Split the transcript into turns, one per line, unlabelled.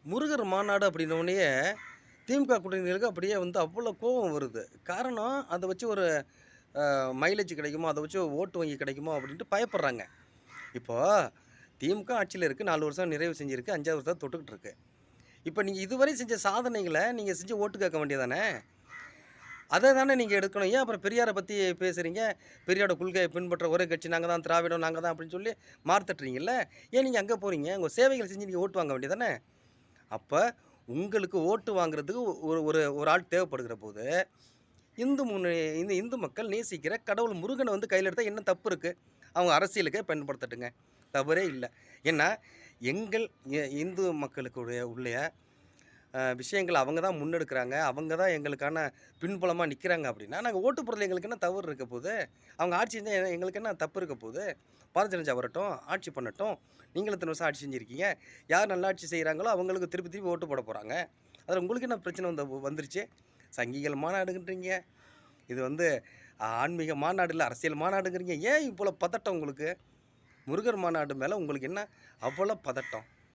முருகர் மாநாடு அப்படின்னோடனேயே திமுக கூட்டணிகளுக்கு அப்படியே வந்து அவ்வளோ கோவம் வருது. காரணம் அத வச்சு ஒரு மைலேஜ் கிடைக்குமோ, அத வச்சு ஓட்டு வங்கி கிடைக்குமோ அப்படின்ட்டு பயப்படுறாங்க. இப்போ திமுக ஆட்சியில இருக்கு. 4 வருஷம் நிறைவு செஞ்சிருக்கு. 5வது வருஷத்த தொட்டுக்கிட்டு இருக்கு. இப்ப நீங்க இதுவரை செஞ்ச சாதனைகள நீங்க செஞ்சு ஓட்டு கேட்க வேண்டியது தானே! அத தானே நீங்க எடுக்கணும். ஏன் அப்புறம் பெரியார பத்தி பேசுறீங்க? பெரியாரோட கொள்கைய பின்பற்ற ஒரே கட்சி நாங்க தான், திராவிடம் நாங்க தான் அப்படின்னு சொல்லி மார்த்தட்டுறீங்கல்ல. ஏன் நீங்க அங்க போறீங்க? உங்க சேவைகள் செஞ்சு நீங்க ஓட்டு வாங்க வேண்டியது தானே! அப்ப உங்களுக்கு ஓட்டு வாங்குறதுக்கு ஒரு ஒரு ஒரு ஆள் தேவைப்படுகிற போது, இந்த இந்து மக்கள் நேசிக்கிற கடவுள் முருகன வந்து கையில எடுத்தா என்ன தப்பு இருக்கு? அவங்க அரசியலுக்கே பயன்படுத்தட்டுங்க. தவறே இல்ல. ஏன்னா, எங்கள் இந்து மக்களுக்குடைய உள்ளய விஷயங்கள அவங்க தான் முன்னெடுக்குறாங்க. அவங்க தான் எங்களுக்கான பின்புலமா நிக்கிறாங்க அப்படின்னா, நாங்க ஓட்டு போடுறதுல எங்களுக்கு என்ன தவறு இருக்க போது? அவங்க ஆட்சி செஞ்சா எங்களுக்கு என்ன தப்பு இருக்க போது? பாரதிய ஜனதா வரட்டும், ஆட்சி பண்ணட்டும். நீங்களும் இத்தன வருஷம் ஆட்சி செஞ்சிருக்கீங்க. யார் நல்லாட்சி செய்றாங்களோ அவங்களுக்கு திருப்பி திருப்பி ஓட்டு போட போறாங்க. அதுல உங்களுக்கு என்ன பிரச்சனை வந்துருச்சு? சங்கிகள் மாநாடுன்றீங்க. இது வந்து ஆன்மீக மாநாடு இல்ல, அரசியல் மாநாடுங்கிறீங்க. ஏன் இவ்வளோ பதட்டம் உங்களுக்கு? முருகர் மாநாடு மேல உங்களுக்கு என்ன அவ்வளோ பதட்டம்?